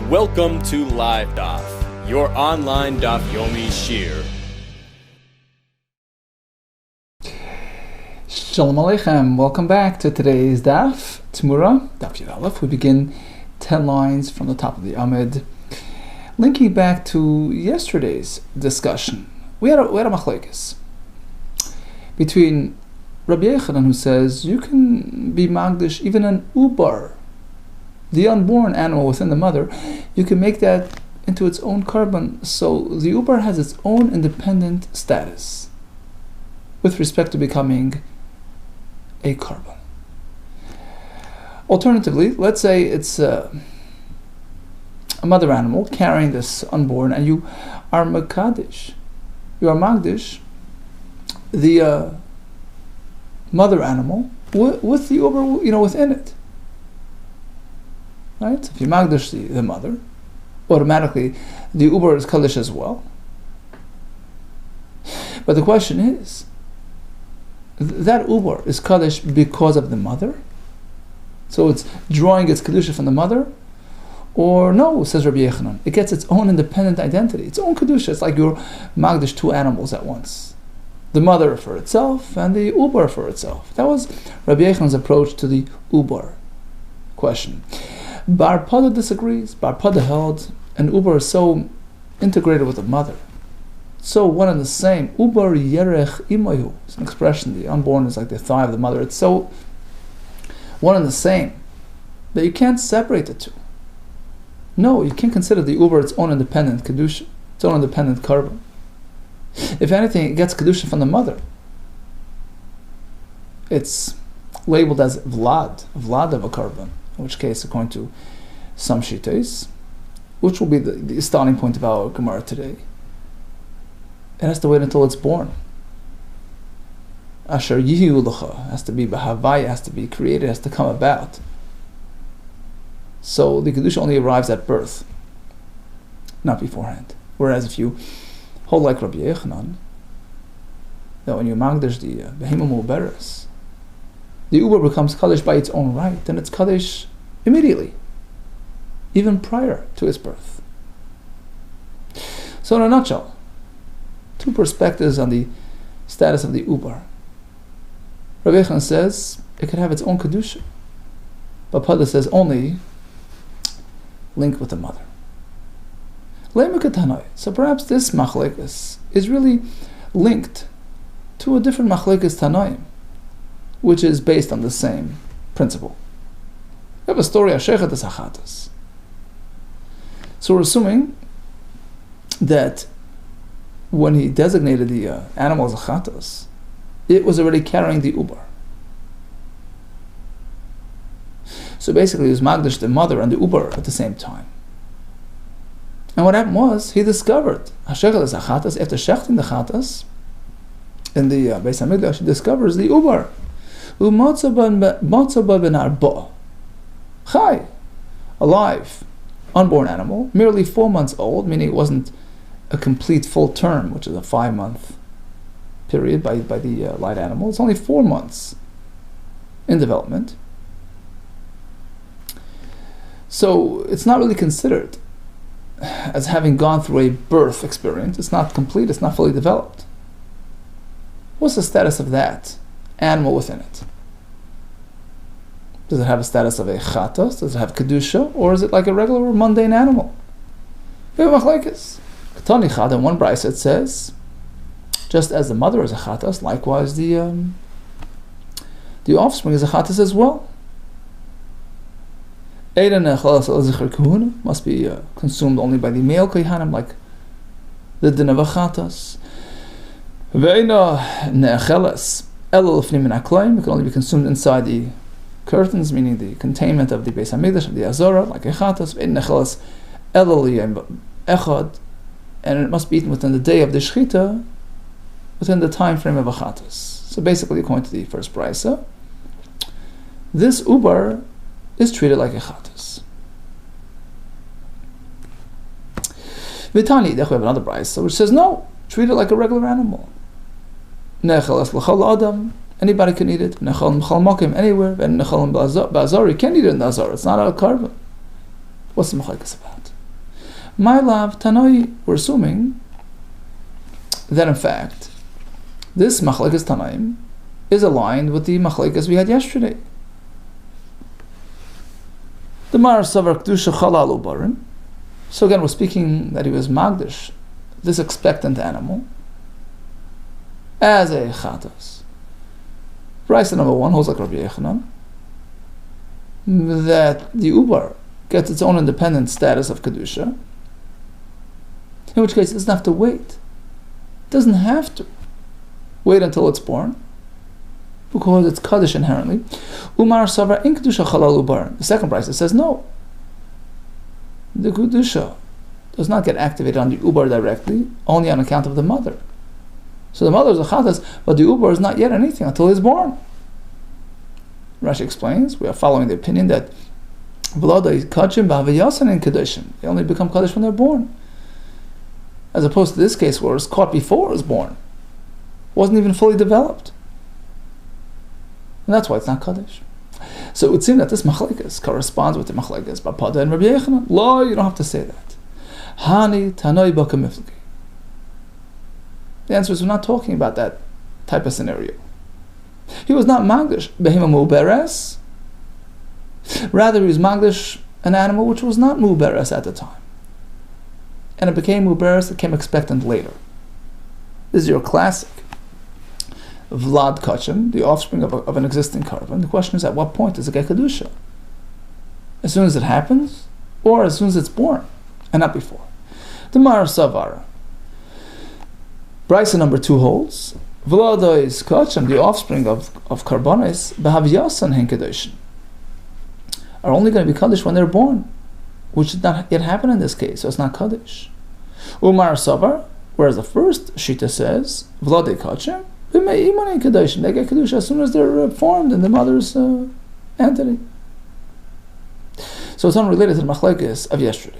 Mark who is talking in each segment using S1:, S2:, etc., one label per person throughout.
S1: Welcome to LiveDaf, your online Daf Yomi Shir.
S2: Shalom Aleichem. Welcome back to today's Daf, TEMURAH, Daf Yud Aleph. We begin 10 lines from the top of the Amid, linking back to yesterday's discussion. We had a machlekes between Rabbi Yechanan, who says you can be magdish even an ubar, the unborn animal within the mother, you can make that into its own carbon, so the ubar has its own independent status with respect to becoming a carbon. Alternatively, let's say it's a mother animal carrying this unborn, and you are makadish, you are magdish the mother animal with the uber, within it. Right? So if you magdish the mother, automatically the uber is kaddish as well. But the question is, that uber is kaddish because of the mother? So it's drawing its kedusha from the mother? Or no, says Rabbi Yechanan, it gets its own independent identity, its own kedusha. It's like you're magdish two animals at once. The mother for itself and the uber for itself. That was Rabbi Yechanan's approach to the uber question. Bar Pada disagrees. Bar Pada held an uber is so integrated with the mother, so one and the same. Uber yerech imayu. It's an expression. The unborn is like the thigh of the mother. It's so one and the same that you can't separate the two. No, you can't consider the uber its own independent kedusha, its own independent carbon. If anything, it gets kedusha from the mother. It's labeled as vlad of a carbon. In which case, according to some shittas, which will be the starting point of our Gemara today, it has to wait until it's born. Asher yihu l'cha has to be b'havaya, has to be created, has to come about. So the kedusha only arrives at birth, not beforehand. Whereas if you hold like Rabbi Yechanan, that when you magdish the behema mu'beres, the uber becomes kaddish by its own right, then it's kaddish immediately, even prior to its birth. So in a nutshell, two perspectives on the status of the uber. Rabbi Yechanan says it could have its own kedusha, but Pada says only linked with the mother. So perhaps this machlekes is really linked to a different machlekes tanaim, which is based on the same principle. We have a story of Shechet es Achatas. So we're assuming that when he designated the animal as Achatas, it was already carrying the uber. So basically it was magdish the mother and the uber at the same time. And what happened was, he discovered Shechet es Achatas, after shechting the Achatas in the Beis HaMikdash, he discovers the uber. Chai, alive, unborn animal, merely 4 months old, meaning it wasn't a complete full term, which is a 5-month period by the light animal. It's only 4 months in development. So it's not really considered as having gone through a birth experience. It's not complete, it's not fully developed. What's the status of that animal within it? Does it have a status of a chatas? Does it have kedusha? Or is it like a regular or mundane animal? We have machlekes. Ketani chad, in one brayso it says, just as the mother is a chatas, likewise the offspring is a chatas as well. Must be consumed only by the male kohanim, like the din of a chatas. It can only be consumed inside the curtains, meaning the containment of the Beis HaMikdash, of the Azorah, like a chatas, and it must be eaten within the day of the shechita, within the time frame of a chatas. So basically, according to the first brayso, this ubar is treated like a chatas. Vitani, we have another brayso which says no, treat it like a regular animal. Anybody can eat it. Anywhere. You can't eat it in the Azor. It's not a carbon. What's the machlekes about? My love, Tanoi, we're assuming that in fact, this Machlekes Tanaim is aligned with the Machlekes we had yesterday. The Mar Savar Kedusha Chalalu Barim. So again, we're speaking that he was Magdish, this expectant animal, as a Chatas. Brisa number 1 holds like Rabbi Yechanan, that the Ubar gets its own independent status of Kedusha, in which case it doesn't have to wait. It doesn't have to wait until it's born, because it's Kaddish inherently. Umar Savra in Kedusha Chalal Ubar. The second Brisa says no. The Kedusha does not get activated on the Ubar directly, only on account of the mother. So the mother is a Chatas, but the Ubar is not yet anything until he's born. Rashi explains, we are following the opinion that Vlada is Kachim Bavayasan in Kedushim. They only become Kaddish when they're born. As opposed to this case where it's caught before it was born. Wasn't even fully developed. And that's why it's not Kaddish. So it would seem that this Machlekes corresponds with the Machlekes Bapada and Rabbi Yechanan. Lo, you don't have to say that. Hani Tanoi Baka Mifleki. The answer is we're not talking about that type of scenario. He was not Magdish Behema Muberes. Rather, he was Magdish, an animal which was not Muberes at the time. And it became Muberes, it became expectant later. This is your classic Vlad Kachim, the offspring of an existing carbon. The question is, at what point does it get Kedusha? As soon as it happens, or as soon as it's born, and not before. The Mar Savara. Brisa number 2 holds, Vlada is Kachim, the offspring of Karbonis, Behavyasan Hen Kedushin, are only going to be Kaddish when they're born, which did not yet happen in this case, so it's not Kaddish. Umar Savar, whereas the first Shita says, Vlada Kachim, they get Kedusha as soon as they're formed in the mother's entity. So it's unrelated to the Machlekes of yesterday.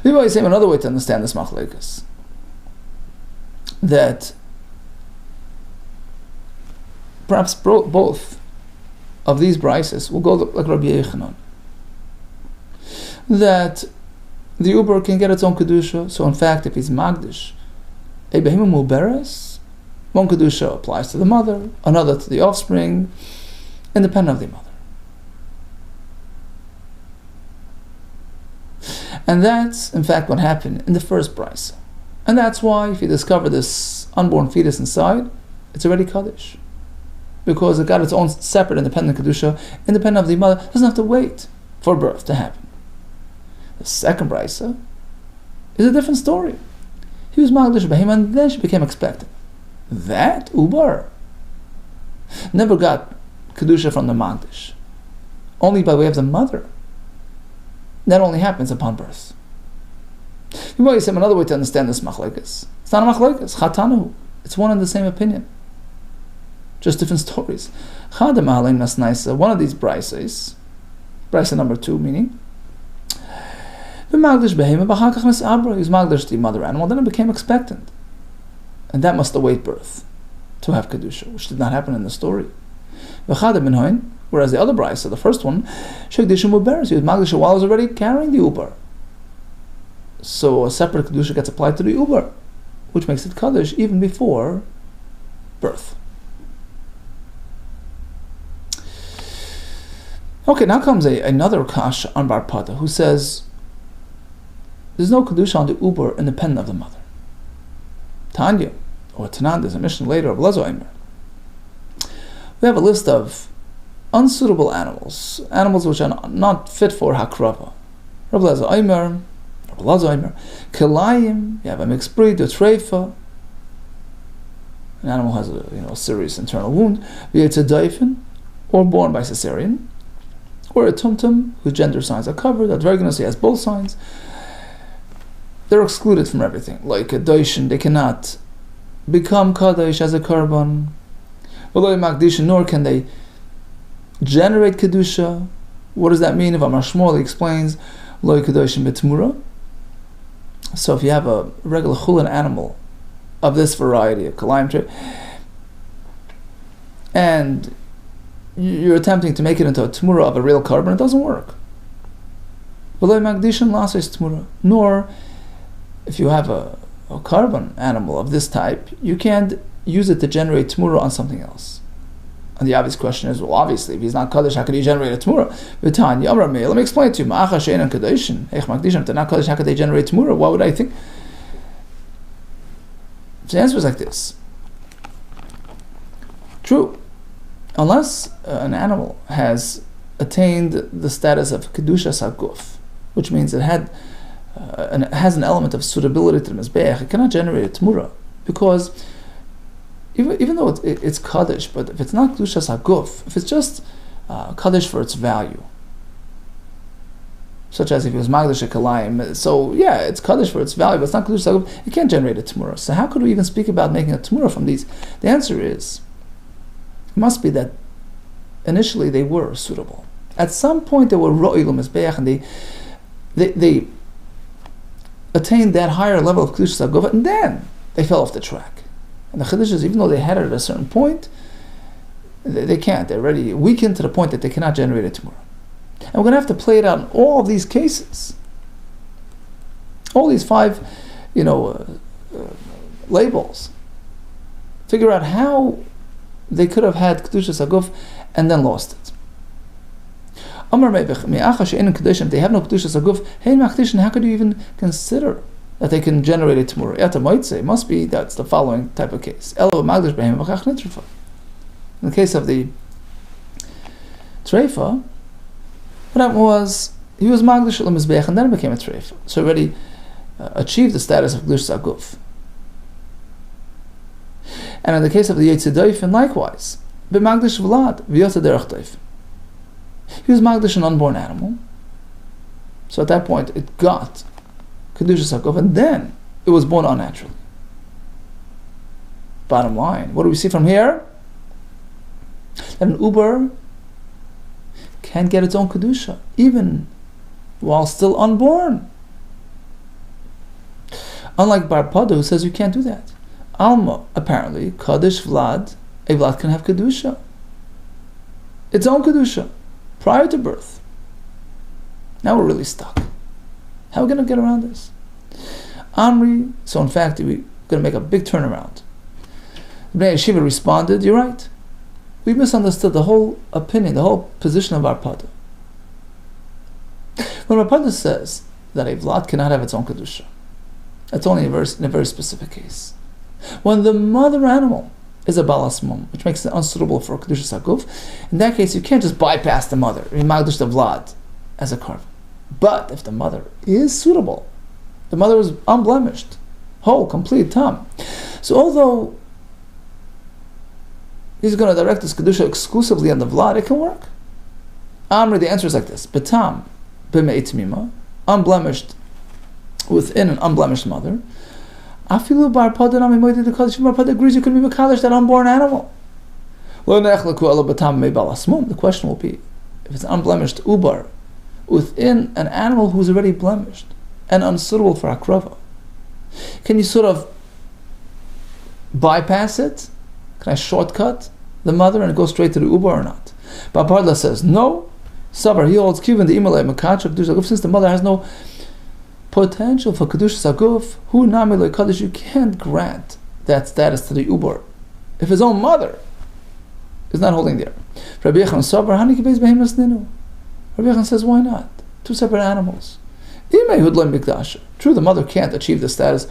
S2: Maybe I say another way to understand this Machlekes, that perhaps both of these brises will go like Rabbi Yechanan, that the Uber can get its own Kedusha. So in fact, if he's Magdish, a Behemah Muberes, one Kedusha applies to the mother, another to the offspring, independent of the mother. And that's in fact what happened in the first brisa. And that's why if you discover this unborn fetus inside, it's already Kaddish. Because it got its own separate independent Kedusha, independent of the mother, doesn't have to wait for birth to happen. The second brisa is a different story. He was Magdish Behemah and then she became expectant. That Ubar never got Kedusha from the Magdish, only by way of the mother. That only happens upon birth. You might say another way to understand this Machlekes. It's not a Machlekes, Chatanu. It's one and the same opinion. Just different stories. Chadam Ahalim Nasnaisa, one of these brises, brisa number 2, meaning, Magdish Behemah B'chakach Mis'abra, he was Magdish the mother animal, then it became expectant. And that must await birth to have Kedusha, which did not happen in the story. V'chadam Minhoin, whereas the other brisa, the first one, Shekdishim Uberes, he was Magdish while he was already carrying the Uber. So a separate Kedusha gets applied to the Uber, which makes it Kaddish even before birth. Okay, now comes another Kasha on Bar Pada, who says there's no Kedusha on the Uber independent of the mother. Tanya, or Tanan, there's a mission later of Lezo Eimer. We have a list of unsuitable animals which are not fit for Hakrava. Rav Lezo Eimer, Kelayim, you have a mixed breed, a Treifa. An animal has a serious internal wound. It's a Daifin, or born by cesarean. Or a tumtum, whose gender signs are covered, a Dverginus, he has both signs. They're excluded from everything. Like a Daishin, they cannot become Kaddish as a Karban. V'lo Magdishin, nor can they generate Kedusha. What does that mean? If Amar Shmuel explains, Lo Kedushin b'TEMURAH. So if you have a regular chulin animal of this variety, a Kalayim trait, and you're attempting to make it into a temurah of a real carbon, it doesn't work. Nor, if you have a carbon animal of this type, you can't use it to generate temurah on something else. And the obvious question is, well, obviously, if he's not kaddish, how could he generate a temurah? Let me explain to you. If they're not kaddish, how could they generate temurah? What would I think? The answer is like this. True. Unless an animal has attained the status of kedushas haguf, which means it has an element of suitability to the mizbeach, it cannot generate a temurah, because even though it's kaddish, but if it's not kedushas haguf, if it's just kaddish for its value, such as if it was magdash kalayim, so yeah, it's kaddish for its value, but it's not kedushas haguf, it can't generate a temurah. So how could we even speak about making a temurah from these? The answer is, it must be that initially they were suitable. At some point they were ro'ilum mizbeach, and they attained that higher level of kedushas haguf, and then they fell off the track. And the chiddush is, even though they had it at a certain point, they can't. They're already weakened to the point that they cannot generate a temurah. And we're going to have to play it out in all of these cases. All these 5, labels. Figure out how they could have had kedushas haguf and then lost it. If they have no kedushas haguf, how could you even consider that they can generate a temurah? It must be that's the following type of case. In the case of the treifa, what happened was he was magdash l'mizbeach and then it became a treifa. So already achieved the status of kedushas haguf. And in the case of the Yetzidayfen, likewise, b'magdash vlad v'yotze derech dayfen. He was magdash an unborn animal. So at that point, it got kedushas haguf, and then it was born unnaturally. Bottom line, what do we see from here? That an uber can get its own kedusha, even while still unborn. Unlike Bar Pada, who says you can't do that. Alma, apparently, Kaddish Vlad, a Vlad can have Kedusha. Its own Kedusha, prior to birth. Now we're really stuck. How are we going to get around this? Amri, so in fact, we're going to make a big turnaround. Bnei Yeshiva responded, you're right. We misunderstood the whole opinion, the whole position of our Pada. When our Pada says that a Vlad cannot have its own Kedusha, that's only in a very specific case. When the mother animal is a balas mum, which makes it unsuitable for kedushas haguf, in that case you can't just bypass the mother, magdash the vlad, as a carbon. But if the mother is suitable, the mother is unblemished, whole, complete, tam. So although he's going to direct his kedusha exclusively on the vlad, it can work. Amri, the answer is like this: betam b'me'it mima, unblemished within an unblemished mother. Afilu bar pada nami moed the kaddish. Bar pada agrees you can be mekadosh that unborn animal. The question will be, if it's unblemished ubar within an animal who's already blemished and unsuitable for akrava, can you sort of bypass it? Can I shortcut the mother and go straight to the ubar or not? Bar Pada says no. Sabar, he holds kivan the imalei mekach of kedusha haguf, since the mother has no potential for kedushas haguf, hu nami lo kaddish, you can't grant that status to the ubar if his own mother is not holding there. Rabbi Yechon Sabar, hani kibeis behemas ninu. Rabbi Yechon says, why not? 2 separate animals. Imei hudlem mikdash. True, the mother can't achieve the status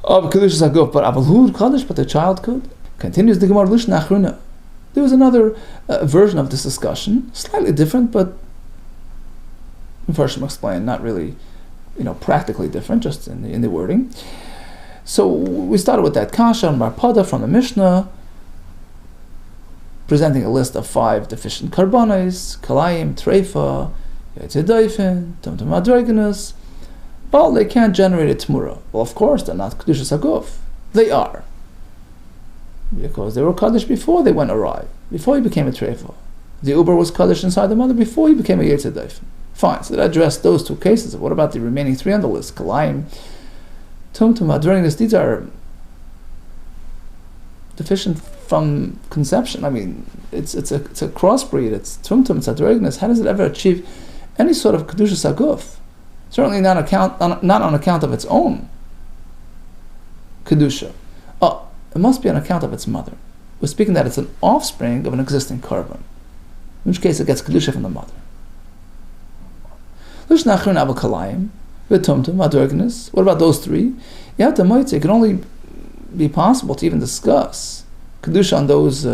S2: of kedushas haguf, but avul hu kaddish, but the child could. Continues the Gemara Lishna Achruna. There was another version of this discussion, slightly different, but Mepharshim explain, not really, practically different, just in the wording. So we started with that kasha on Bar Pada from the Mishnah, presenting a list of 5 deficient karbanos: kalayim, treifa, yetzidayfen, tumtum adrogenus. Well, they can't generate a temurah. Well, of course, they're not kedushas haguf. They are, because they were kaddish before they went awry, before he became a treifa. The uber was kaddish inside the mother before he became a yetzidayfen. Fine, so that addressed those 2 cases. What about the remaining 3 on the list? Kalayim, tumtum adrogenus. These are deficient from conception. it's a crossbreed. It's tumtum, it's adregnis. How does it ever achieve any sort of kedushas haguf? Certainly not on account of its own kedusha. Oh, it must be on account of its mother. We're speaking that it's an offspring of an existing korban, in which case it gets kedusha from the mother. What about those three? It can only be possible to even discuss kedusha on those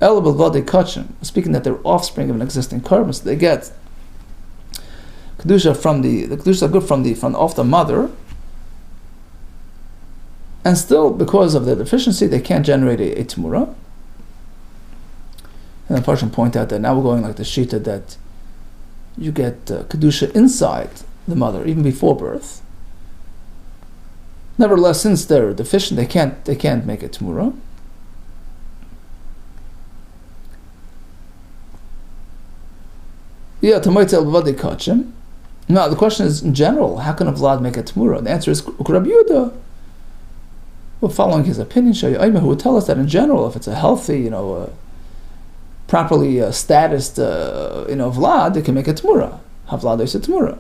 S2: elabel vade kachim, speaking that they're offspring of an existing korban, so they get kedusha from the kedusha good from off the mother, and still because of their deficiency they can't generate a TEMURAH. And the Parshan point out that now we're going like the shita that you get kedusha inside the mother even before birth. Nevertheless, since they're deficient, they can't make a TEMURAH. Yeah, now the question is, in general, how can a Vlad make a TEMURAH? The answer is Rabbi Yehuda. Well, following his opinion, who would tell us that in general, if it's a healthy, properly statused, Vlad, they can make a TEMURAH. Havlad is a TEMURAH.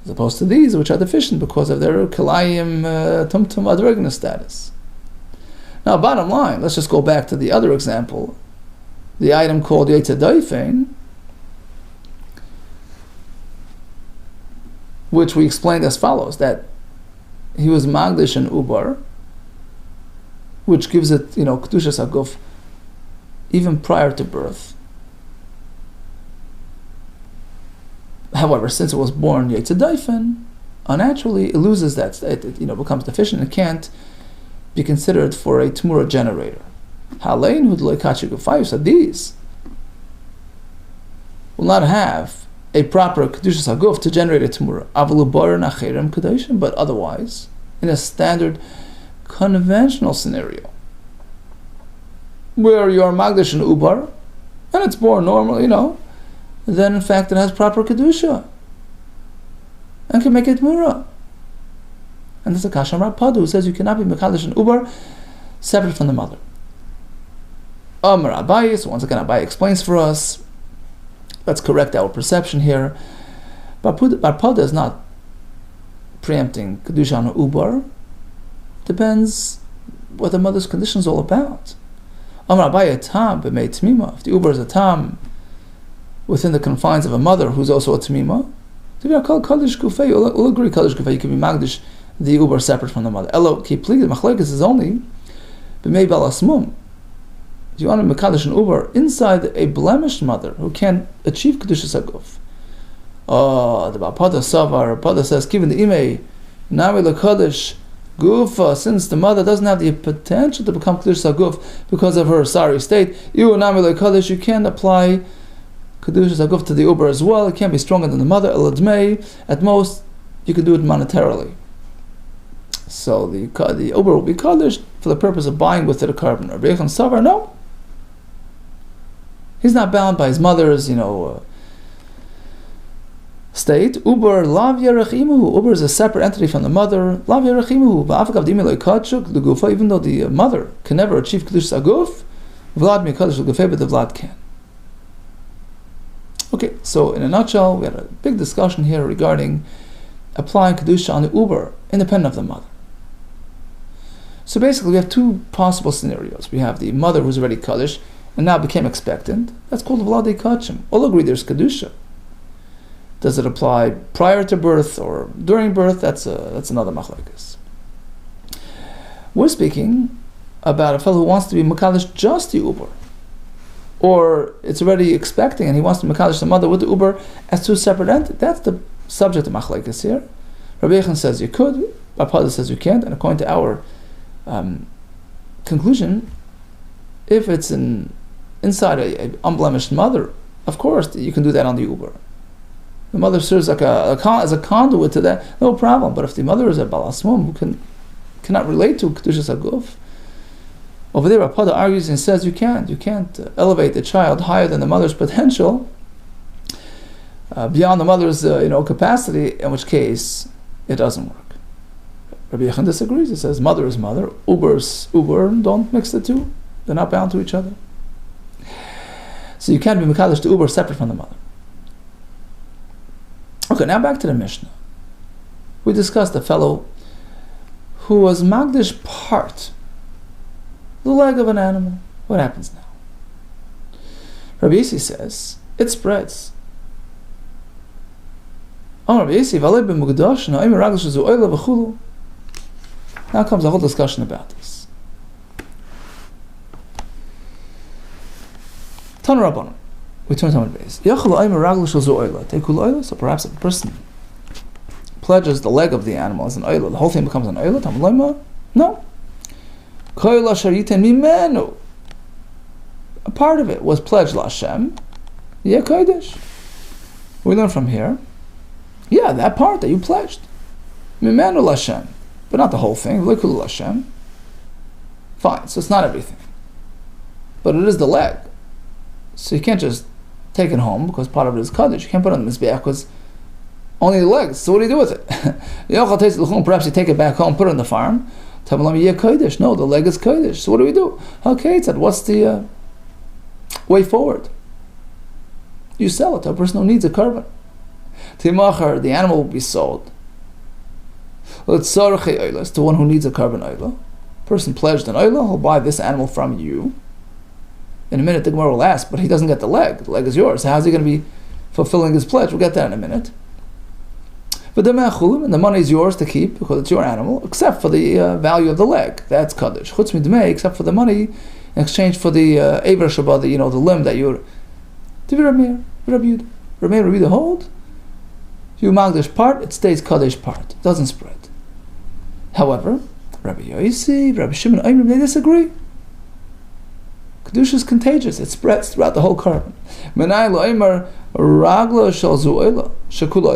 S2: As opposed to these, which are deficient because of their kilayim tumtum adregna status. Now, bottom line, let's just go back to the other example, the item called Yetzer Daifin, which we explained as follows, that he was Magdish and Ubar, which gives it, Kedushas Haguf, even prior to birth. However, since it was born Yetzer Daifin, unnaturally, it loses that, it becomes deficient and can't be considered for a TEMURAH generator. Halein Hudloi Kachi Gufayus, so these will not have a proper Kedushas Haguf to generate a TEMURAH. Avalu Bar Nacherem Kedushim, but otherwise, in a standard conventional scenario, where you are Magdish and Ubar, and it's born normally, then in fact it has proper Kedusha, and can make it TEMURAH. And there's a Kasham Rapadu who says you cannot be Mekadosh and Ubar separate from the mother. Amar Abaye, so once again Abaye explains for us, let's correct our perception here. Barpada is not preempting Kedusha on Ubar. Depends what the mother's condition is all about. Amar Abaye tam b'mei Tmima. If the Ubar is a tam within the confines of a mother who's also a Tmima, to be a Kaddish Gufay, we'll agree Kaddish Gufay, you can be Magdish the Ubar separate from the mother. Elo ki pligid machlekes is only b'mei balasmum. If you want to Mekadosh and Ubar inside a blemished mother who can't achieve Kedushas Haguf. The Bapada Savar, Pada says, given the Imei, Nami Lakadosh Gufa, since the mother doesn't have the potential to become Kedushas Haguf because of her sorry state, you Nami Lakadosh, you can't apply Kedushas Haguf to the Ubar as well. It can't be stronger than the mother. Eladmei, at most, you can do it monetarily. So the Ubar will be Kaddish for the purpose of buying with it a carbon. Rabbi Yechon Savar, no. He's not bound by his mother's, state. Ubar lav yerachimu. Ubar is a separate entity from the mother. Lav yerachimu. Ba'afakav dimiloi kachuk l'gufa. Even though the mother can never achieve kedushas haguf, Vlad mi kadosh l'gufa, but the Vlad can. Okay, so in a nutshell, we had a big discussion here regarding applying kedusha on the Ubar, independent of the mother. So basically, we have two possible scenarios. We have the mother who's already kaddish and now became expectant. That's called Vladei Kachim. All agree there's Kedusha. Does it apply prior to birth or during birth? That's another machlekes. We're speaking about a fellow who wants to be Mekadosh just the Uber. Or it's already expecting and he wants to Mekadosh the mother with the Uber as two separate entities. That's the subject of machlekes here. Rabbi Yechon says you could, Bapada says you can't, and according to our conclusion, if it's inside a unblemished mother, of course you can do that on the Uber. The mother serves like as a conduit to that, no problem. But if the mother is a balasmum who cannot relate to Kedushas Haguf, over there Rapada argues and says you can't elevate the child higher than the mother's potential, beyond the mother's capacity, in which case it doesn't work. Rabbi Yechon disagrees. He says mother is mother, Uber is Uber, don't mix the two. They're not bound to each other. So you can't be Mekadosh the Uber separate from the mother. Okay, now back to the Mishnah. We discussed a fellow who was Magdish part, the leg of an animal. What happens now? Rabbi Yossi says, it spreads. Now comes a whole discussion about this. Tan Rabbanon. We turn to Talmud Bavli. So perhaps if a person pledges the leg of the animal as an oila, the whole thing becomes an oila. Talmud Lema? No. A part of it was pledged LaHashem. Yeah, kodesh. We learn from here. Yeah, that part that you pledged. Mimenu LaHashem. But not the whole thing. Likul LaHashem. Fine, so it's not everything. But it is the leg. So you can't just take it home because part of it is kaddish. You can't put it on the mizbeach because only the legs. So what do you do with it? Perhaps you take it back home, put it on the farm. No, the leg is kaddish. So what do we do? Okay, what's the way forward? You sell it to a person who needs a korban. TEMURAH, the animal will be sold. To one who needs a korban oila. Person pledged an oila, he'll buy this animal from you. In a minute, the Gemara will ask, but he doesn't get the leg. The leg is yours. So how's he going to be fulfilling his pledge? We'll get that in a minute. But the money is yours to keep because it's your animal, except for the value of the leg. That's kaddish. Chutz midmei, except for the money in exchange for the aver shabbat, the limb that you're. To be Rabbi Yehuda hold. You magdish part, it stays kaddish part. It doesn't spread. However, Rabbi Yossi, Rabbi Shimon, they disagree. Kedusha is contagious. It spreads throughout the whole korban.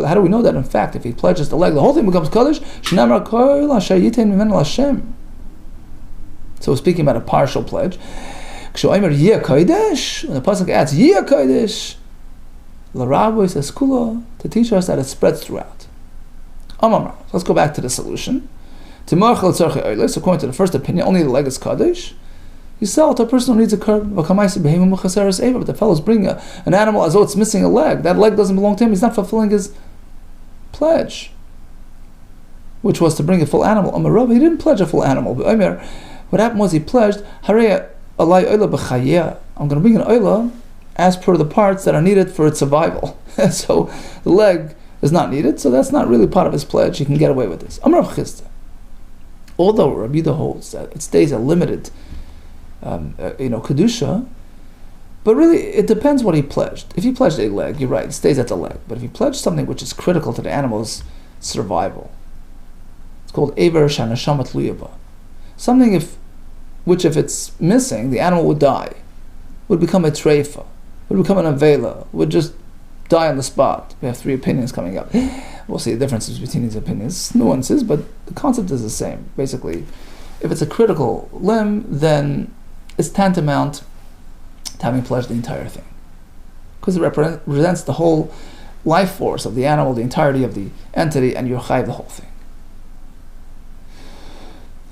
S2: How do we know that? In fact, if he pledges the leg, the whole thing becomes kaddish. So we're speaking about a partial pledge. When the pasuk adds yeh kodesh, the rabbi says kula to teach us that it spreads throughout. Let's go back to the solution. So according to the first opinion, only the leg is kaddish. You sell it to a person who needs a korban. But the fellow's bringing an animal as though it's missing a leg. That leg doesn't belong to him. He's not fulfilling his pledge, which was to bring a full animal. He didn't pledge a full animal. But what happened was he pledged, I'm going to bring an oila as per the parts that are needed for its survival. So the leg is not needed, so that's not really part of his pledge. He can get away with this. Although Rabbi Yehuda holds that it stays a limited kedusha, but really it depends what he pledged. If he pledged a leg, you're right, it stays at the leg. But if he pledged something which is critical to the animal's survival, it's called aver shanashama tluyaba. Something which if it's missing, the animal would die, would become a treifa, would become an avela, would just die on the spot. We have 3 opinions coming up. We'll see the differences between these opinions, nuances, but the concept is the same. Basically, if it's a critical limb, then it's tantamount to having pledged the entire thing, because it represents the whole life force of the animal, the entirety of the entity, and you're chayiv the whole thing.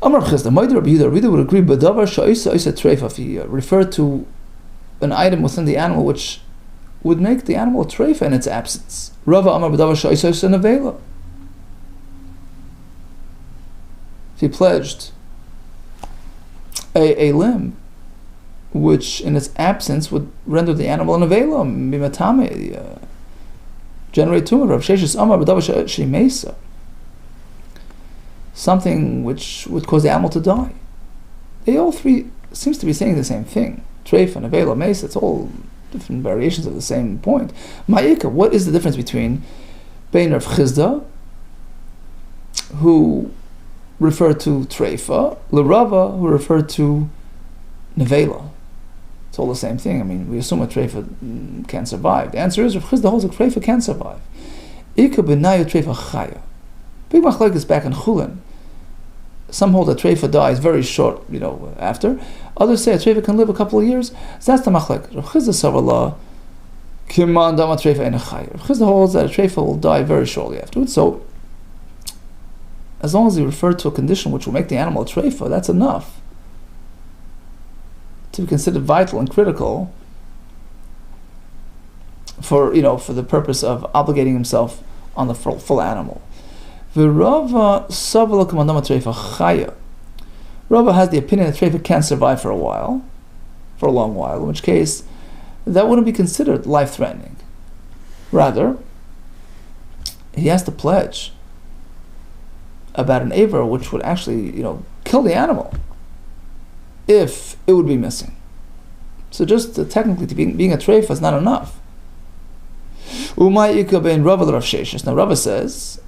S2: Amar Chisda, Rabbi Yehuda would agree, but davar sha'isa isa treifa, if he referred to an item within the animal which would make the animal a treifa in its absence. Rava Amar b'davar sha'isa isa nevela. If he pledged a limb which in its absence would render the animal an avela, mimatame, generate tumor. Rav Sheshes Amar b'davar she'imesa, something which would cause the animal to die. They all 3 seems to be saying the same thing. Treif and avela, mesa, it's all different variations of the same point. Ma'ika, what is the difference between Bein Rav Chisda, who referred to treifa, L'Rava, who referred to nevela? It's all the same thing. I mean, we assume a treifa can't survive. The answer is Rav Chisda holds a treifa can survive. Ika b'naya treifa chaya. Big machlok is back in Chulin. Some hold that treifa dies very short, after. Others say a treifa can live a couple of years. So that's the machlok. Rav Chisda Savala, Kiman Dama treifa in a chaya. Rav Chisda holds that a treifa will die very shortly afterwards. So, as long as he referred to a condition which will make the animal a treifa, that's enough to be considered vital and critical for the purpose of obligating himself on the full animal. Rava has the opinion that treifa can't survive for a long while, in which case that wouldn't be considered life-threatening. Rather, he has to pledge about an aver which would actually, kill the animal if it would be missing. So just technically being a treifa is not enough. Now Rava says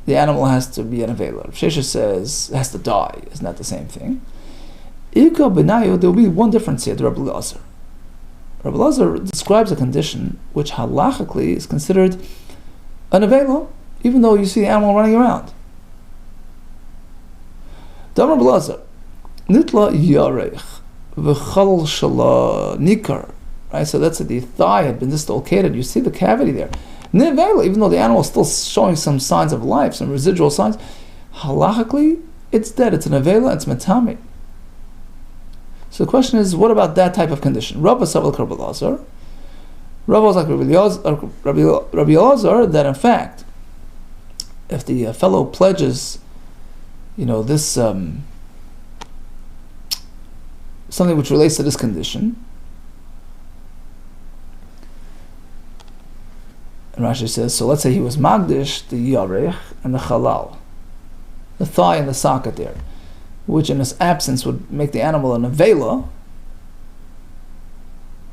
S2: the animal has to be an avela. Rav Sheshes says it has to die. Isn't that the same thing? There will be one difference here to Rabbi Elazar. Rabbi Elazar describes a condition which halachically is considered an avela, even though you see the animal running around. Rabbi Elazar, nitla yarech v'chal shala nikar. Right, so that's it. The thigh had been dislocated. You see the cavity there. Nevela, even though the animal is still showing some signs of life, some residual signs, halachically, it's dead. It's an avela. It's metame. So the question is, what about that type of condition? Rabbi Saval Rabbi Elazar. Rabbi was like Rabbi Elazar, that in fact, if the fellow pledges, this something which relates to this condition. And Rashi says, so let's say he was magdish, the yarech, and the halal, the thigh and the socket there, which in his absence would make the animal an avela.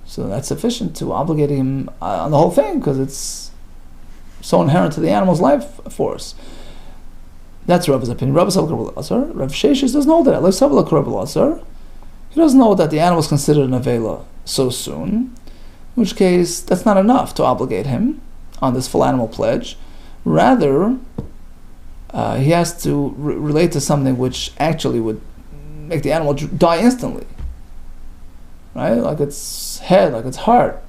S2: So that's sufficient to obligate him on the whole thing, because it's so inherent to the animal's life force. That's Rabbi's opinion. Rabbi Saval Elazar. Rav Sheshes doesn't hold that. Rav Saval Elazar. He doesn't know that the animal is considered an avela so soon, in which case that's not enough to obligate him on this full animal pledge. Rather, he has to relate to something which actually would make the animal die instantly, right? Like its head, like its heart,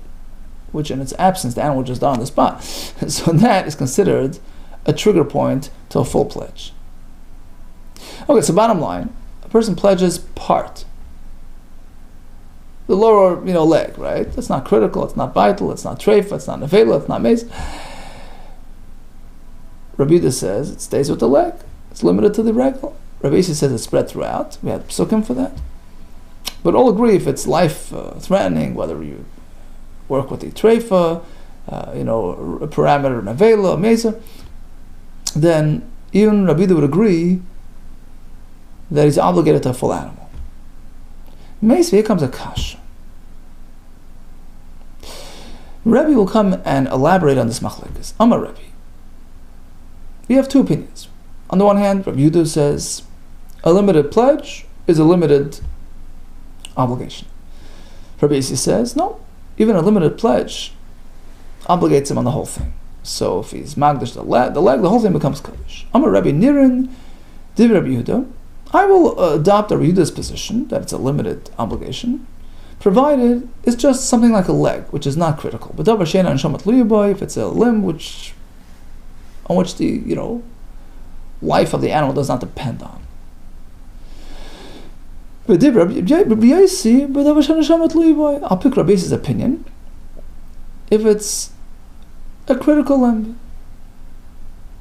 S2: which in its absence the animal would just die on the spot. So that is considered a trigger point to a full pledge. Okay, so bottom line, a person pledges part, the lower, leg, right? That's not critical, it's not vital, it's not treifa, it's not nevela, it's not mace. Rabbi Yehuda says it stays with the leg. It's limited to the regal. Rabbi Yossi says it's spread throughout. We had psukim for that. But all agree if it's life-threatening, whether you work with the treifa, a parameter, nevela, mesa, then even Rabbi Yehuda would agree that he's obligated to a full animal. Mesa, here comes a kasha. Rebbe will come and elaborate on this machlekes. Amar Rebbe. We have two opinions. On the one hand, Rabbi Yehuda says a limited pledge is a limited obligation. Rabbi Yossi says no, even a limited pledge obligates him on the whole thing. So if he's magdish the leg, the whole thing becomes kaddish. Amar Rabbi Nirin, Div Rabbi Yehuda. I will adopt Rabbi Yehuda's position that it's a limited obligation, provided it's just something like a leg, which is not critical. But if it's a limb on which the life of the animal does not depend on. I'll pick Rabbi Yossi's opinion if it's a critical limb.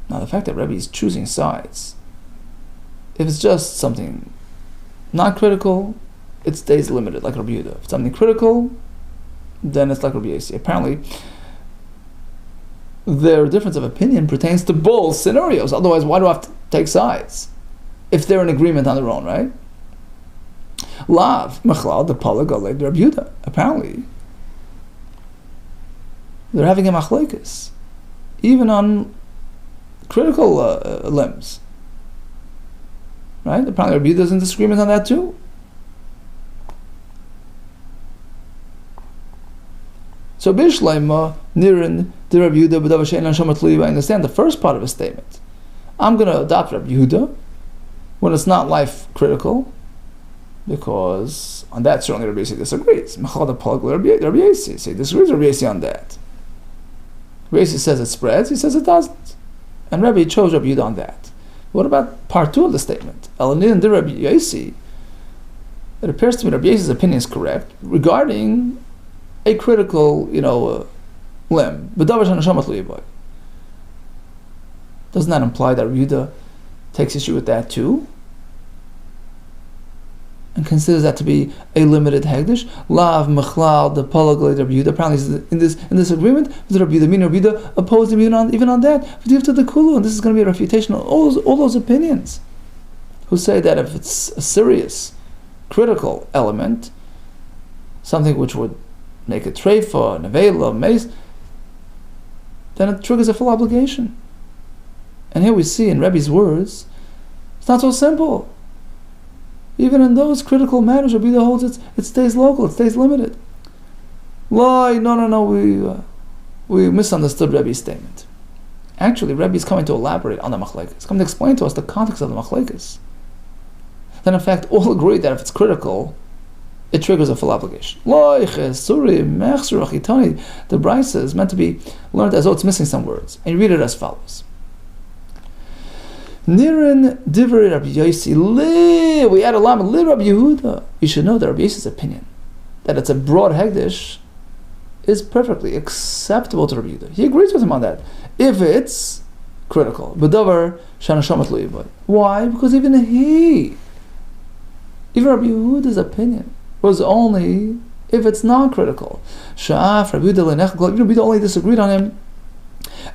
S2: Now the fact that Rabbi is choosing sides, if it's just something not critical, it stays limited, like Rabbi Yehuda. If it's something critical, then it's like Rabbi Yossi. Apparently, their difference of opinion pertains to both scenarios. Otherwise, why do I have to take sides? If they're in agreement on their own, right? Lav, Mechlal, the Palag, Galeg, Rabbi Yehuda. Apparently, they're having a machlekes, even on critical limbs. Right? Apparently, Rabbi Yehuda is in disagreement on that too. So, Bishleima, Nirin, the Rabbi Yehuda, B'davar she'ein l'neshama tluya. I understand the first part of his statement. I'm going to adopt Rabbi Yehuda when it's not life critical, because on that certainly Rabbi Yossi disagrees. Mechad Palag Rabbi Yossi, so he disagrees with Rabbi Yossi on that. Rabbi Yossi says it spreads, he says it doesn't, and Rabbi chose Rabbi Yehuda on that. What about part two of the statement? Elanin de Rabbi Yossi. It appears to me Rabbi Yossi's opinion is correct regarding a critical, limb. Doesn't that imply that Rabbi Yehuda takes issue with that too? And considers that to be a limited hegdish? Lav Mechlal the Palagalid Rabbi Yehuda. Apparently, in this agreement, Rabbi Yehuda, meaning Rabbi Yehuda opposed him even on that. To the Kulu, and this is going to be a refutation of all those opinions who say that if it's a serious, critical element, something which would make a treifa, nevela, mace, then it triggers a full obligation. And here we see in Rebbe's words, it's not so simple. Even in those critical matters, Rabbi Yehuda holds it stays local, it stays limited. No, we misunderstood Rebbe's statement. Actually, Rebbe is coming to elaborate on the machlekes. He's coming to explain to us the context of the machlekes. Then in fact, all agree that if it's critical, it triggers a full obligation. The Brisa is meant to be learned as though it's missing some words. And you read it as follows. Nirin divrei Rabbi Yossi li. We add a lam li Rabbi Yehuda. You should know that Rabbi Yossi's opinion, that it's a broad hegdish, is perfectly acceptable to Rabbi Yehuda. He agrees with him on that. If it's critical. B'davar shanashamat lo yibad. Why? Because even Rabbi Yehuda's opinion was only if it's non-critical. Sha'af Rabbi Yehuda lenechel. Rabbi Yehuda only disagreed on him.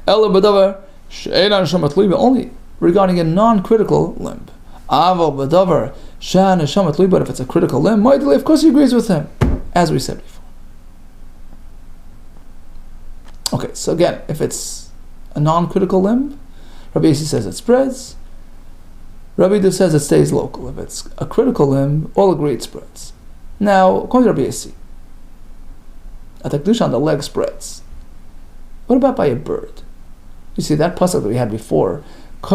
S2: Ela b'davar she'enan shamat lo yibad. Only regarding a non-critical limb. Aval b'davar shan neshamat li, but if it's a critical limb, of course he agrees with him, as we said before. Okay, so again, if it's a non-critical limb, Rabbi Yossi says it spreads. Rabbi Yehuda says it stays local. If it's a critical limb, all agree it spreads. Now, according to Rabbi Yossi, a kedusha on the leg spreads. What about by a bird? You see that pasuk that we had before, which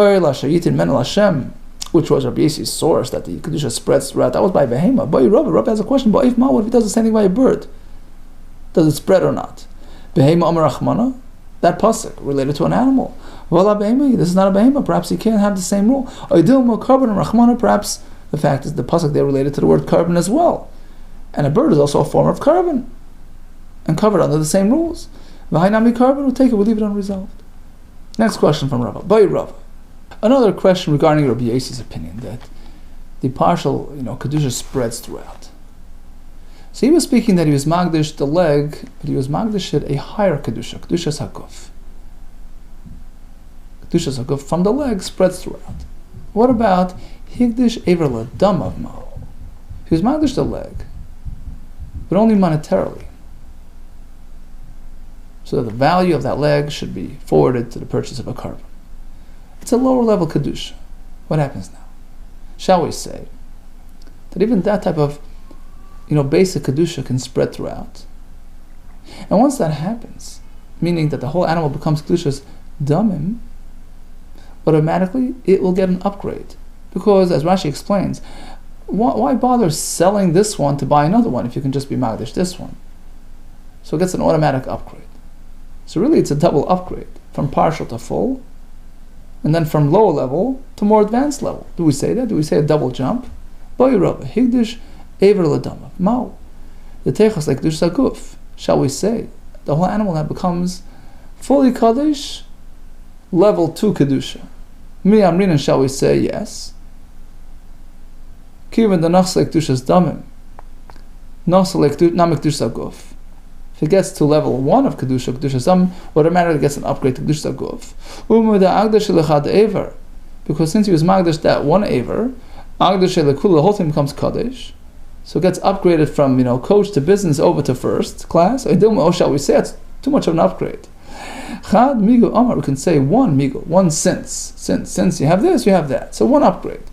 S2: was Rabbi Yossi's source, that the kedusha spreads throughout. That was by behema. But Rabbi has a question. But if what if he does the same thing by a bird? Does it spread or not? Behema amar rachmana. That pasuk related to an animal. This is not a behema. Perhaps he can't have the same rule. Perhaps the fact is the pasuk there related to the word carbon as well, and a bird is also a form of carbon, and covered under the same rules. V'hainami carbon, we'll take it. We'll leave it unresolved. Next question from Rava. By Rava. Another question regarding Rabbi Yossi's opinion that the partial, kedusha spreads throughout. So he was speaking that he was magdish the leg, but he was magdish it a higher kedusha, kedushas hakuf. Kedushas hakuf from the leg spreads throughout. What about higdish ever ladam of ma'o? He was magdish the leg, but only monetarily. So that the value of that leg should be forwarded to the purchase of a carbon. It's a lower level kedusha. What happens now? Shall we say that even that type of basic kedusha can spread throughout? And once that happens, meaning that the whole animal becomes kedusha's damim, automatically it will get an upgrade. Because as Rashi explains, why bother selling this one to buy another one if you can just be magdish this one? So it gets an automatic upgrade. So really it's a double upgrade, from partial to full, and then from lower level to more advanced level. Do we say that? Do we say a double jump? Higdish ever ladama. Mao. The techos like dush saguf. Shall we say the whole animal now becomes fully kaddish, level 2 kedusha? Mi amrinan, shall we say yes? Kiven the nachs like dushas damim. Nachs like namek dush saguf. If it gets to level 1 of kedusha dam, automatically gets an upgrade to kedusha saguf. Because since he was magdash that one aver, the whole thing becomes kaddish. So it gets upgraded from coach to business over to first class. Shall we say it's too much of an upgrade? Chad migu amar, we can say one migu, one since you have this, you have that. So one upgrade.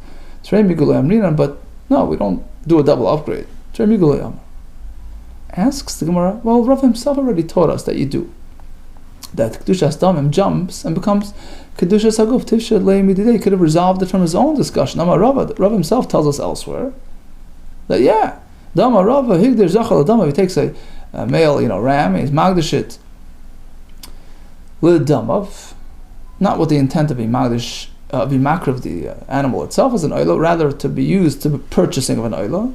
S2: But no, we don't do a double upgrade. Asks the Gemara, well, Rav himself already taught us that you do. That Kedushas Damim jumps and becomes Kedushas Haguf Tivshet Le'imididei. He could have resolved it from his own discussion. Rav himself tells us elsewhere that Dama Rava Higdir Zachal Dama. He takes a male, ram, he's magdashit L'Damav, not with the intent of being magdash, be makriv the animal itself as an oila, rather to be used to the purchasing of an oila.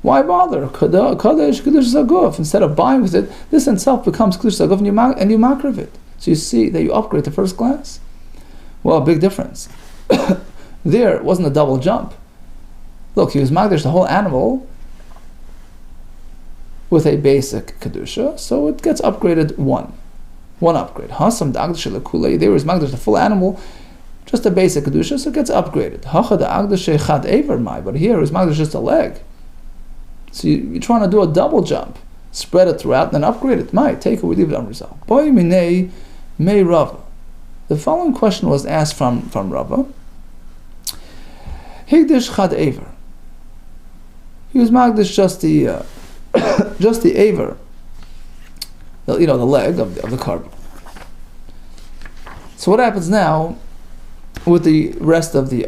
S2: Why bother? Kadesh Zaguf. Instead of buying with it, this in itself becomes Kadesh Zaguf and you makriv it. So you see that you upgrade to first class. Well, big difference. There, it wasn't a double jump. Look, he was magdash the whole animal with a basic kedusha, so it gets upgraded one upgrade. Hasam da'agdash lekulei. There was magdash the full animal, just a basic kedusha, so it gets upgraded. Hacha da'agdash chad ever mai. But here it was magdash just a leg. So you're trying to do a double jump, spread it throughout, and then upgrade it. Mai, take it, we leave it unresolved. Boy minei mei Rava. The following question was asked from Rava. Higdish chad ever. He was magdash just the aver, the leg of the carbon. So what happens now with the rest of the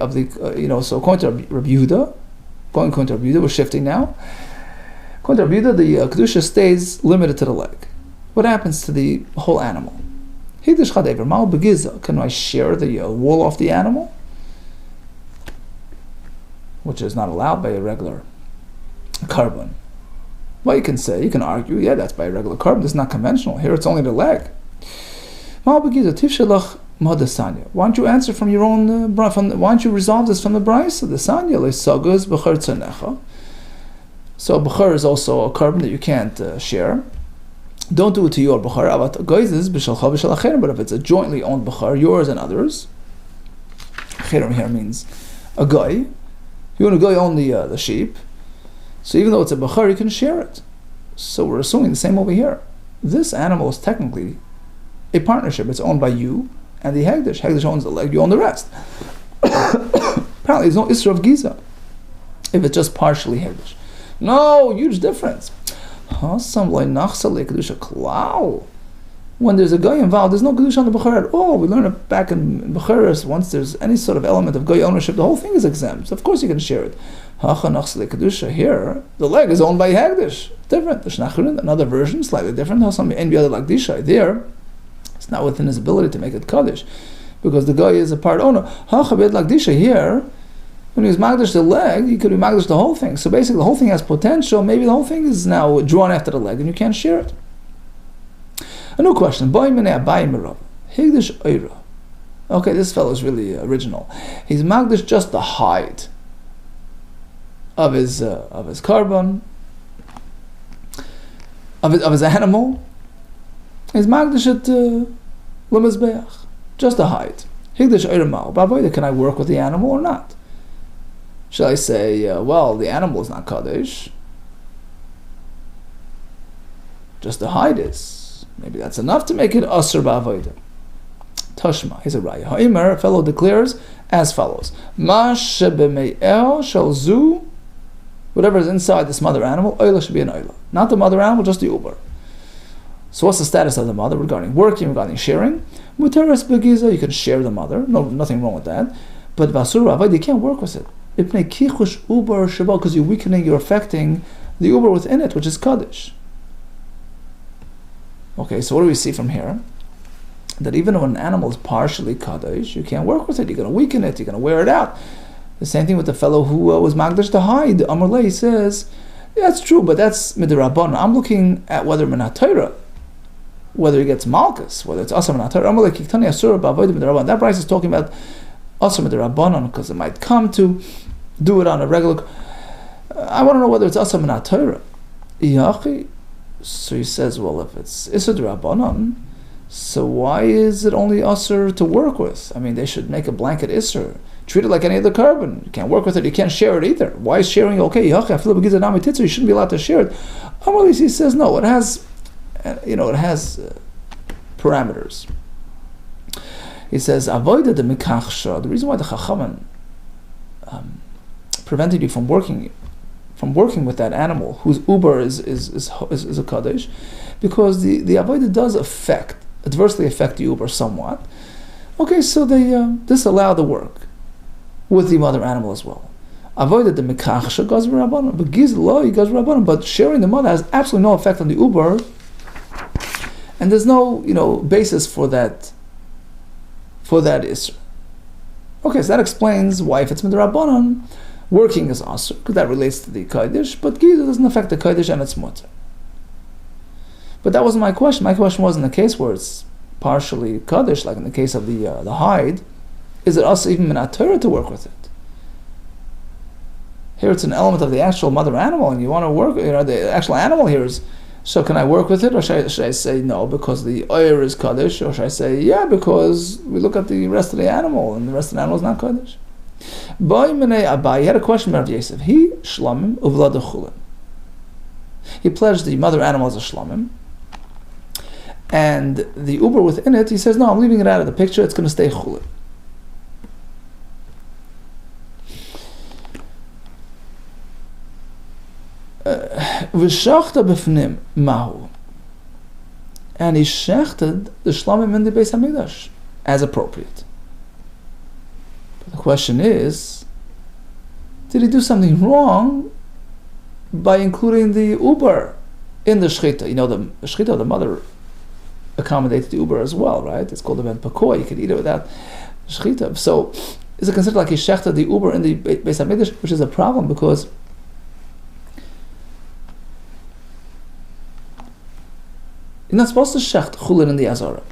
S2: so according to Rabbi Yehuda, we're shifting now. According to Rabbi Yehuda, the kedusha stays limited to the leg. What happens to the whole animal? Higdish chad ever mal begiza. Can I share the wool off the animal, which is not allowed by a regular carbon? Well, you can argue, yeah, that's by a regular carbon. This is not conventional. Here, it's only the leg. Why don't you answer from your own? Why don't you resolve this from the brayso? The sanya lesagus b'char tzanecha. So b'char is also a carbon that you can't share. Don't do it to your b'char. But if it's a jointly owned b'char, yours and others, cherim here means a guy. You want a guy own the sheep. So even though it's a bachar, you can share it. So we're assuming the same over here. This animal is technically a partnership. It's owned by you and the Hegdish. Hegdish owns the leg, you own the rest. Apparently there's no Isra of Giza if it's just partially Hegdish. No, huge difference. When there's a guy involved, there's no Kedusha on the Bechar at all. We learn it back in Becharis. Once there's any sort of element of guy ownership, the whole thing is exempt. So of course you can share it. Kedusha here, the leg is owned by Hagdish. Different. The Shnachrin, another version, slightly different. There, it's not within his ability to make it Kaddish, because the guy is a part owner. Here, when he was Magdish the leg, he could be Magdish the whole thing. So basically the whole thing has potential. Maybe the whole thing is now drawn after the leg and you can't share it. A new question. Higdish Oira. Okay, this fellow is really original. He's Magdish just the hide of his carbon, of his animal. He's Magdish at Lemezbeach, just the hide. Higdish Oira Mal. Can I work with the animal or not? Shall I say, well, the animal is not Kaddish, just the hide is. Maybe that's enough to make it Asr Ba'avodah. Tashma, he's a Raya. Ha'imar, a fellow declares as follows. Ma shebeme'el shel zu, whatever is inside this mother animal, Oila should be an Oila. Not the mother animal, just the Uber. So what's the status of the mother regarding working, regarding sharing? Muteres begiza, you can share the mother. No, nothing wrong with that. But Basur Ba'avodah, you can't work with it. Ipnei kichush Uber shabal, because you're weakening, you're affecting the Uber within it, which is Kaddish. Okay, so what do we see from here? That even when an animal is partially Kaddish, you can't work with it. You're going to weaken it. You're going to wear it out. The same thing with the fellow who was Magdash to hide. Amrleh says, yeah, that's true, but that's midrabban. I'm looking at whether Minat whether he gets Malkus, whether it's Asar Minat Torah. Amrleh kiktani asur ba'avodah midrabban. That price is talking about Asar midrabban because it might come to do it on a regular. I want to know whether it's Asar Minat Torah. So he says, well, if it's Isser D'Rabbanan, so why is it only Isser to work with? I mean, they should make a blanket Isser. Treat it like any other carbon. You can't work with it, you can't share it either. Why is sharing okay? You shouldn't be allowed to share it. He says, no, it has, parameters. He says, avoid the mikachsha. The reason why the Chachamim prevented you from working with that animal whose uber is a kaddish, because the avodah does adversely affect the uber somewhat. Okay, so they disallow the work with the mother animal as well. Avodah the mikachsha goes rabbanon, but giz lo goes rabbanon. But sharing the mother has absolutely no effect on the uber, and there's no basis for that isra. Okay, so that explains why if it's midrabbanon, Working is asur, because that relates to the kodesh, but giza doesn't affect the kodesh and it's mutter. But that wasn't my question. My question was in the case where it's partially kodesh, like in the case of the hide, is it also even minat Torah to work with it? Here it's an element of the actual mother animal, and you want to work, the actual animal here is, so can I work with it, or should I say no, because the oyer is kodesh, or should I say yeah, because we look at the rest of the animal, and the rest of the animal is not kodesh? He had a question about Yosef. He shlamim uvlad chulin. He pledged the mother animal as a shlamim, and the uber within it, he says, no, I'm leaving it out of the picture, it's going to stay chulin. V'shachta b'fnim mahu, and he shechted the shlamim in the Beis Hamikdash as appropriate. But the question is, did he do something wrong by including the uber in the shchita? The shchita of the mother accommodated the uber as well, right? It's called a ben pakoi. You could eat it without shchita. So is it considered like he shechted the uber in the Beis Hamikdash, which is a problem because you're not supposed to shecht chulin in the Azara.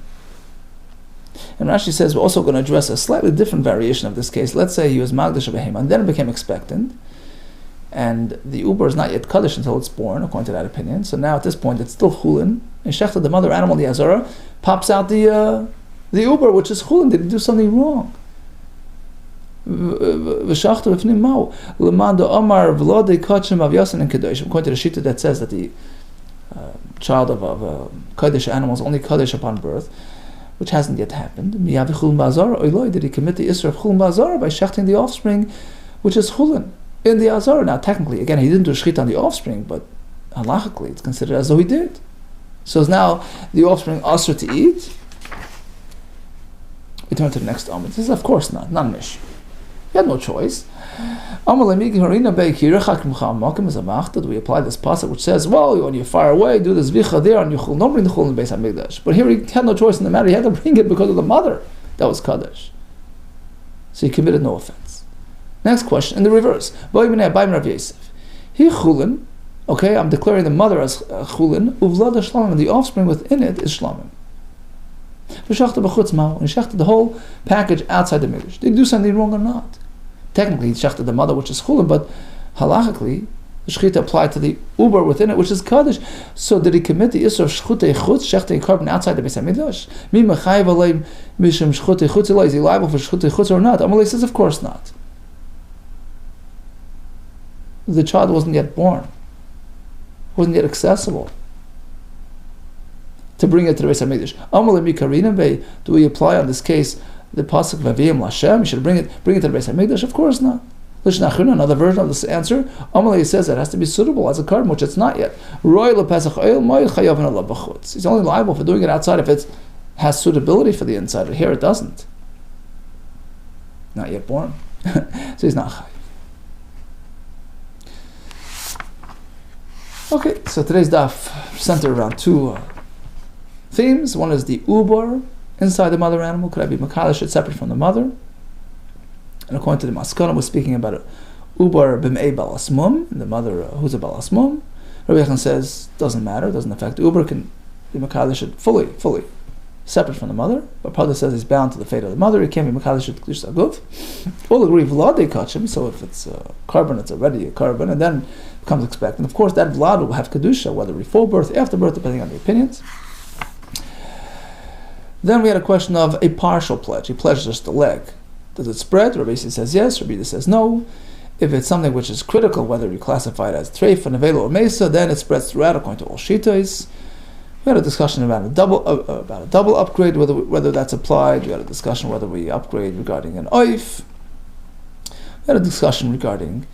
S2: And Rashi says we're also going to address a slightly different variation of this case. Let's say he was magdash behema and then it became expectant, and the uber is not yet kaddish until it's born, according to that opinion. So now at this point it's still chulin. And shechted the mother animal, the Azara, pops out the uber, which is chulin. Did he do something wrong? According to the shita that says that the child of a Kaddish animal is only Kaddish upon birth, which hasn't yet happened. Did he commit the Isra of Chulun Ba'azara by shechting the offspring, which is Chulun, in the Azara? Now, technically, again, he didn't do Shechita on the offspring, but halachically, it's considered as though he did. So is now the offspring Asr to eat? We turn to the next Amud. This is, of course, not an issue. He had no choice. Do we apply this pasuk which says, well, when you're far away, do this vicha there, and don't bring the chulin in the Beis Hamikdash. But here he had no choice in the matter. He had to bring it because of the mother that was kaddish. So he committed no offense. Next question, in the reverse. He chulin, okay, I'm declaring the mother as chulin, uvlad shlamim, and the offspring within it is shlamim. And he shechted the whole package outside the mikdash. Did he do something wrong or not? Technically, he shechted the mother, which is chulin, but halachically, the shechita applied to the uber within it, which is kaddish. So did he commit the isra of shechutei chutz, shechting carbon outside the Beis Hamikdash? Mi mechayev aleim mishum shechutei chutz elai? Is he liable for shechutei chutz or not? Amalei says, of course not. The child wasn't yet born, wasn't yet accessible to bring it to the Beis Hamikdash. Amalei mi karina bei. Do we apply on this case the pasuk v'aviyim l'Hashem? You should bring it to the Beis Hamikdash? Of course not. Another version of this answer, Amalei says it has to be suitable as a carbon, which it's not yet. He's only liable for doing it outside if it has suitability for the inside. Here it doesn't. Not yet born. So he's not chayav. Okay, so today's daf centered around two themes. One is the ubar inside the mother animal. Could I be makalish it separate from the mother? And according to the Maskana, we're speaking about ubar b'mei balasmum, the mother who's a balasmum. Rabbi Yechon says doesn't matter, doesn't affect. Ubar can be makalish it fully separate from the mother. But Pada says he's bound to the fate of the mother. He can't be makalish it klish aguf. All agree vlad they catch him. So if it's a carbon, it's already a carbon, and then becomes expectant. Of course, that vlad will have kedusha, whether before birth, after birth, depending on the opinions. Then we had a question of a partial pledge. He pledged just the leg. Does it spread? Rabbi Yisrael says yes. Rabbi Yisrael says no. If it's something which is critical, whether you classify it as treif, nevela, or mesa, then it spreads throughout according to all shitas. We had a discussion about a double upgrade, whether that's applied. We had a discussion whether we upgrade regarding an oif. We had a discussion regarding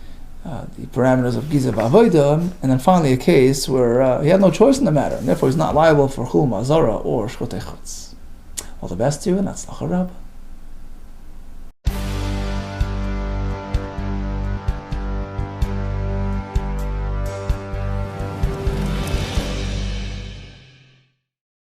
S2: the parameters of giza v'avoda, and then finally a case where he had no choice in the matter, and therefore he's not liable for chul ma'azara or shchotei chutz. All the best to you, and that's Tzlach Rabba.